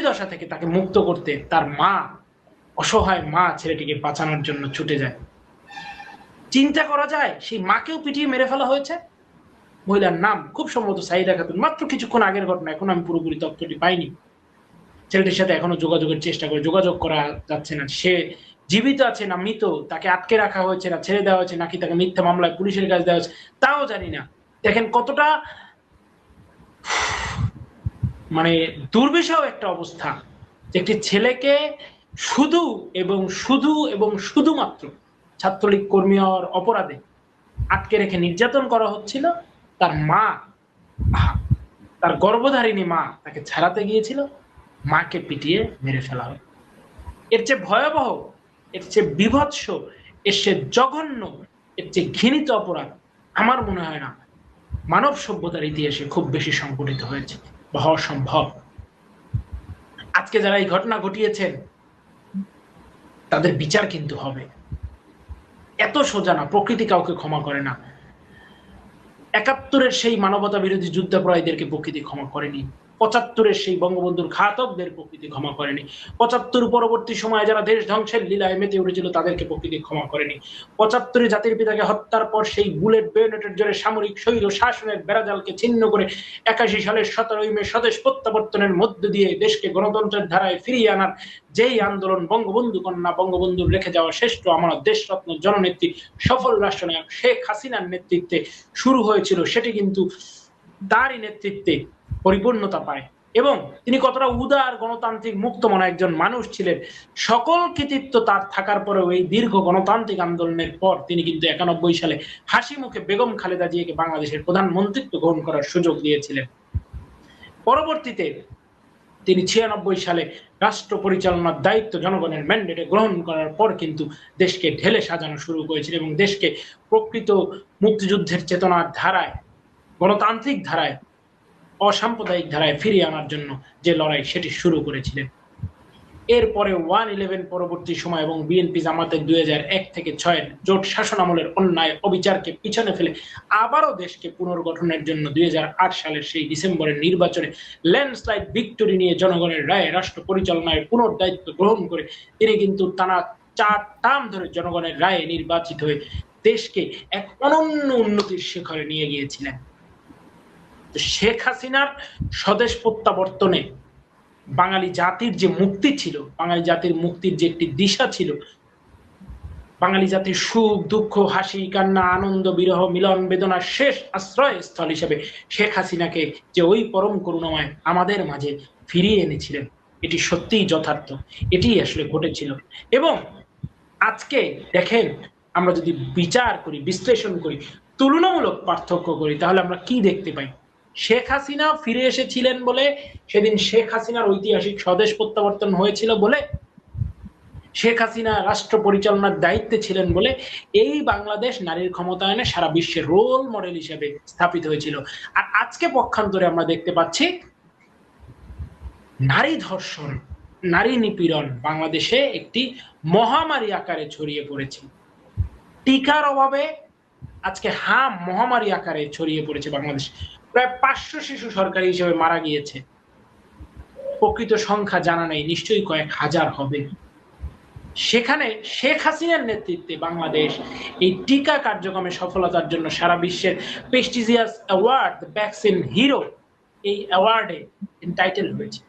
দশা থেকে তাকে মুক্ত করতে তার মা, অসহায় মা ছেলেটিকে বাঁচানোর জন্য ছুটে যায়। চিন্তা করা যায় সেই মাকেও পিটিয়ে মেরে ফেলা হয়েছে। মহিলার নাম খুব সম্ভবত সাইদা খাতুন, মাত্র কিছুক্ষণ আগের ঘটনা, এখন আমি পুরোপুরি তথ্যটি পাইনি। ছেলেটির সাথে এখনো যোগাযোগের চেষ্টা করে, যোগাযোগ করা যাচ্ছে না। সে জীবিত আছে না মৃত, তাকে আটকে রাখা হয়েছে না ছেড়ে দেওয়া হয়েছে, নাকি তাকে মিথ্যা মামলায় পুলিশের কাছে দেওয়া হয়েছে তাও জানি না। দেখেন কতটা মানে দুর্বিষহ একটা অবস্থা, একটি ছেলেকে শুধু এবং শুধুমাত্র ছাত্রলীগ কর্মী হওয়ার অপরাধে আটকে রেখে নির্যাতন করা হচ্ছিল। তার মা, তার গর্ভধারিণী মা তাকে ছাড়াতে গিয়েছিল, মাকে পিটিয়ে মেরে ফেলা হয়। এর চেয়ে ভয়াবহ, এর চেয়ে বীভৎস, এর চেয়ে জঘন্য, এর চেয়ে ঘৃণিত অপরাধ আমার মনে হয় না মানব সভ্যতার ইতিহাসে খুব বেশি সংঘটিত হয়েছে বা হওয়া সম্ভব। আজকে যারা এই ঘটনা ঘটিয়েছেন তাদের বিচার কিন্তু হবে। এত সোজা না, প্রকৃতি কাউকে ক্ষমা করে না। ৭১-এর সেই মানবতা বিরোধী যুদ্ধাপরাধীদেরকে প্রকৃতি ক্ষমা করেনি, ৭৫-এর সেই বঙ্গবন্ধুর ঘাতকদের প্রকৃতি ক্ষমা করেনি, ৭৫ পরবর্তী সময়ে যারা দেশ ধ্বংসের লীলায় মেতে উঠেছিল তাদেরকে প্রকৃতি ক্ষমা করেনি, ৭৫-এ জাতির পিতাকে হত্যার পর সেই বুলেট বেয়োনেটের জোরে সামরিক স্বৈর শাসনের বেড়াজালকে ছিন্ন করে ৮১ সালের ১৭ই মে স্বদেশ প্রত্যাবর্তনের মধ্য দিয়ে দেশকে গণতন্ত্রের ধারায় ফিরিয়ে আনার যেই আন্দোলন, বঙ্গবন্ধু কন্যা, বঙ্গবন্ধুর রেখে যাওয়া শ্রেষ্ঠ আমানত দেশরত্ন জননেত্রী সফল রাষ্ট্রনায়ক শেখ হাসিনার নেতৃত্বে শুরু হয়েছিল, সেটি কিন্তু তারই নেতৃত্বে পরিপূর্ণতা পায়। এবং তিনি কতটা উদার, গণতান্ত্রিক, মুক্তমনা একজন মানুষ ছিলেন, সকল কৃতিত্ব তার থাকার পরেও এই দীর্ঘ গণতান্ত্রিক আন্দোলনের পর তিনি কিন্তু ৯১ সালে হাসি মুখে বেগম খালেদা জিয়াকে বাংলাদেশের প্রধানমন্ত্রিত্ব গ্রহণ করার সুযোগ দিয়েছিলেন। পরবর্তীতে তিনি ৯৬ সালে রাষ্ট্র পরিচালনার দায়িত্ব জনগণের ম্যান্ডেটে গ্রহণ করার পর কিন্তু দেশকে ঢেলে সাজানো শুরু করেছিলেন এবং দেশকে প্রকৃত মুক্তিযুদ্ধের চেতনার ধারায়, গণতান্ত্রিক ধারায়, অসাম্প্রদায়িক ধারায় ফিরিয়ে আনার জন্য যে লড়াই সেটি শুরু করেছিলেন। এরপরে ১১ পরবর্তী সময় এবং বিএনপি জামাতের ২০০১ থেকে ৬ জোট শাসন আমলের অন্যায় অবিচারকে পিছনে ফেলে আবারও দেশকে পুনর্গঠনের জন্য ২০০৮ সালের সেই ডিসেম্বরের নির্বাচনে ল্যান্ডস্লাইড ভিক্টরি নিয়ে জনগণের রায়ে রাষ্ট্র পরিচালনায় পুনর্দায়িত্ব গ্রহণ করে তিনি কিন্তু টানা ৪ টার্ম ধরে জনগণের রায়ে নির্বাচিত হয়ে দেশকে এক অনন্য উন্নতির শিখরে নিয়ে গিয়েছিলেন। শেখ হাসিনার স্বদেশ প্রত্যাবর্তনে বাঙালি জাতির যে মুক্তি ছিল, বাঙালি জাতির মুক্তির যে একটি দিশা ছিল, বাঙালি জাতির সুখ দুঃখ, হাসি কান্না, আনন্দ বিরহ, মিলন বেদনার শেষ আশ্রয়স্থল হিসেবে শেখ হাসিনাকে যে ওই পরম করুণাময় আমাদের মাঝে ফিরিয়ে এনেছিলেন, এটি সত্যিই যথার্থ, এটি আসলে ঘটেছিল। এবং আজকে দেখেন, আমরা যদি বিচার করি, বিশ্লেষণ করি, তুলনামূলক পার্থক্য করি, তাহলে আমরা কি দেখতে পাই? শেখ হাসিনা ফিরে এসেছিলেন বলে, সেদিন শেখ হাসিনার ঐতিহাসিক স্বদেশ প্রত্যাবর্তন হয়েছিল বলে, শেখ হাসিনা রাষ্ট্র পরিচালনার দায়িত্বে ছিলেন বলে এই বাংলাদেশ নারীর ক্ষমতায়নে সারা বিশ্বের রোল মডেল হিসেবে স্থাপিত হয়েছিল। আর আজকে পক্ষান্তরে আমরা দেখতে পাচ্ছি নারী ধর্ষণ, নারী নিপীড়ন বাংলাদেশে একটি মহামারী আকারে ছড়িয়ে পড়েছে। টিকার অভাবে আজকে মহামারী আকারে ছড়িয়ে পড়েছে বাংলাদেশ। প্রায় ৫০০ শিশু সরকারি হিসেবে মারা গিয়েছে, প্রকৃত সংখ্যা জানা নেই, নিশ্চয়ই কয়েক হাজার হবে। সেখানে শেখ হাসিনার নেতৃত্বে বাংলাদেশ এই টিকা কার্যক্রমের সফলতার জন্য সারা বিশ্বের prestigious award, the vaccine hero, এই অ্যাওয়ার্ডে এন্টাইটেল হয়েছে।